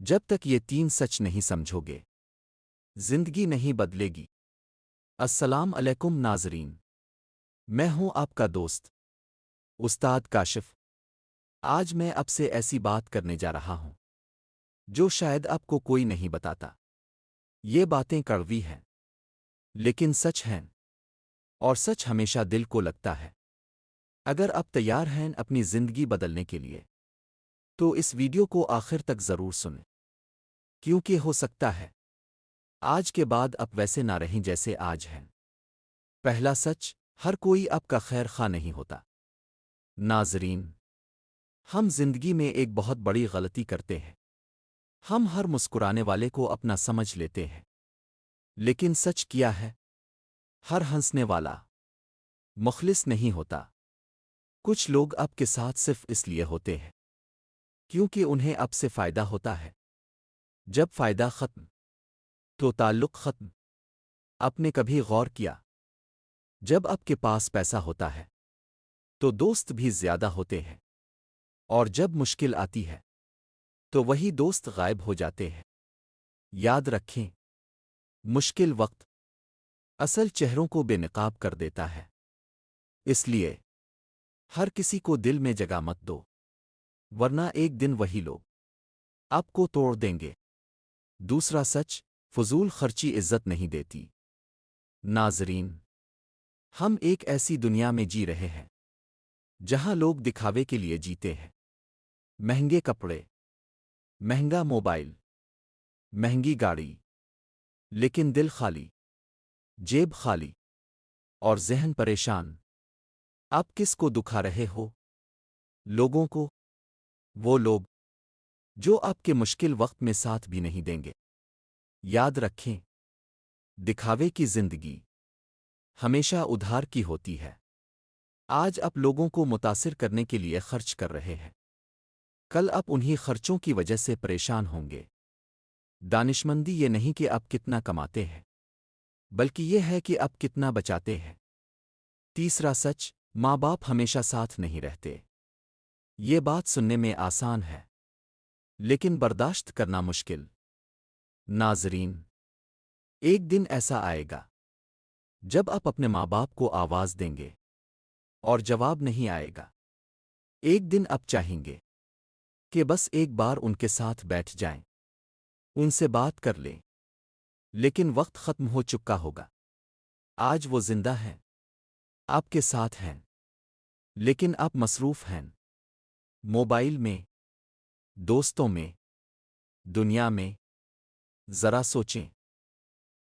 جب تک یہ تین سچ نہیں سمجھو گے زندگی نہیں بدلے گی۔ السلام علیکم ناظرین، میں ہوں آپ کا دوست استاد کاشف۔ آج میں اب سے ایسی بات کرنے جا رہا ہوں جو شاید آپ کو کوئی نہیں بتاتا۔ یہ باتیں کڑوی ہیں لیکن سچ ہیں، اور سچ ہمیشہ دل کو لگتا ہے۔ اگر آپ تیار ہیں اپنی زندگی بدلنے کے لیے تو اس ویڈیو کو آخر تک ضرور سنیں، کیونکہ ہو سکتا ہے آج کے بعد آپ ویسے نہ رہیں جیسے آج ہیں۔ پہلا سچ، ہر کوئی آپ کا خیر خواہ نہیں ہوتا۔ ناظرین، ہم زندگی میں ایک بہت بڑی غلطی کرتے ہیں۔ ہم ہر مسکرانے والے کو اپنا سمجھ لیتے ہیں، لیکن سچ کیا ہے؟ ہر ہنسنے والا مخلص نہیں ہوتا۔ کچھ لوگ آپ کے ساتھ صرف اس لیے ہوتے ہیں کیونکہ انہیں آپ سے فائدہ ہوتا ہے۔ جب فائدہ ختم تو تعلق ختم۔ آپ نے کبھی غور کیا، جب آپ کے پاس پیسہ ہوتا ہے تو دوست بھی زیادہ ہوتے ہیں، اور جب مشکل آتی ہے تو وہی دوست غائب ہو جاتے ہیں۔ یاد رکھیں، مشکل وقت اصل چہروں کو بے نقاب کر دیتا ہے۔ اس لیے ہر کسی کو دل میں جگہ مت دو، ورنہ ایک دن وہی لوگ آپ کو توڑ دیں گے۔ دوسرا سچ، فضول خرچی عزت نہیں دیتی۔ ناظرین، ہم ایک ایسی دنیا میں جی رہے ہیں جہاں لوگ دکھاوے کے لیے جیتے ہیں۔ مہنگے کپڑے، مہنگا موبائل، مہنگی گاڑی، لیکن دل خالی، جیب خالی، اور ذہن پریشان۔ آپ کس کو دکھا رہے ہو؟ لوگوں کو، وہ لوگ جو آپ کے مشکل وقت میں ساتھ بھی نہیں دیں گے۔ یاد رکھیں، دکھاوے کی زندگی ہمیشہ ادھار کی ہوتی ہے۔ آج آپ لوگوں کو متاثر کرنے کے لیے خرچ کر رہے ہیں، کل آپ انہی خرچوں کی وجہ سے پریشان ہوں گے۔ دانشمندی یہ نہیں کہ آپ کتنا کماتے ہیں، بلکہ یہ ہے کہ آپ کتنا بچاتے ہیں۔ تیسرا سچ، ماں باپ ہمیشہ ساتھ نہیں رہتے۔ یہ بات سننے میں آسان ہے لیکن برداشت کرنا مشکل۔ ناظرین، ایک دن ایسا آئے گا جب آپ اپنے ماں باپ کو آواز دیں گے اور جواب نہیں آئے گا۔ ایک دن آپ چاہیں گے کہ بس ایک بار ان کے ساتھ بیٹھ جائیں، ان سے بات کر لیں، لیکن وقت ختم ہو چکا ہوگا۔ آج وہ زندہ ہیں، آپ کے ساتھ ہیں، لیکن آپ مصروف ہیں، موبائل میں، دوستوں میں، دنیا میں۔ ذرا سوچیں،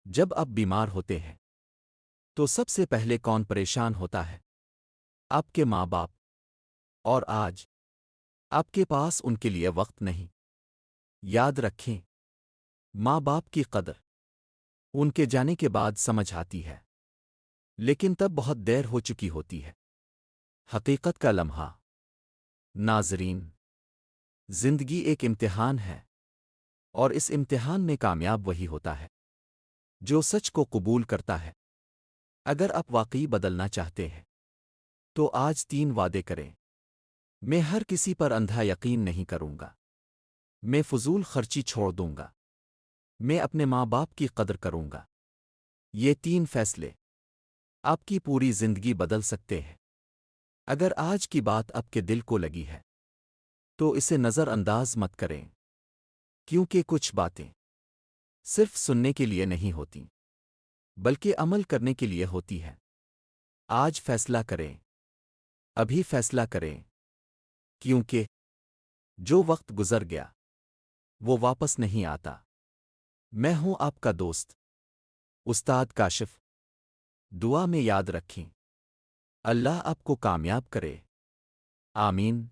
جب آپ بیمار ہوتے ہیں تو سب سے پہلے کون پریشان ہوتا ہے؟ آپ کے ماں باپ۔ اور آج آپ کے پاس ان کے لیے وقت نہیں۔ یاد رکھیں، ماں باپ کی قدر ان کے جانے کے بعد سمجھ آتی ہے، لیکن تب بہت دیر ہو چکی ہوتی ہے۔ حقیقت کا لمحہ۔ ناظرین، زندگی ایک امتحان ہے، اور اس امتحان میں کامیاب وہی ہوتا ہے جو سچ کو قبول کرتا ہے۔ اگر آپ واقعی بدلنا چاہتے ہیں تو آج 3 وعدے کریں۔ میں ہر کسی پر اندھا یقین نہیں کروں گا۔ میں فضول خرچی چھوڑ دوں گا۔ میں اپنے ماں باپ کی قدر کروں گا۔ یہ 3 فیصلے آپ کی پوری زندگی بدل سکتے ہیں۔ اگر آج کی بات آپ کے دل کو لگی ہے تو اسے نظر انداز مت کریں، کیونکہ کچھ باتیں صرف سننے کے لیے نہیں ہوتی بلکہ عمل کرنے کے لیے ہوتی ہے۔ آج فیصلہ کریں، ابھی فیصلہ کریں، کیونکہ جو وقت گزر گیا وہ واپس نہیں آتا۔ میں ہوں آپ کا دوست استاد کاشف۔ دعا میں یاد رکھیں، اللہ آپ کو کامیاب کرے۔ آمین۔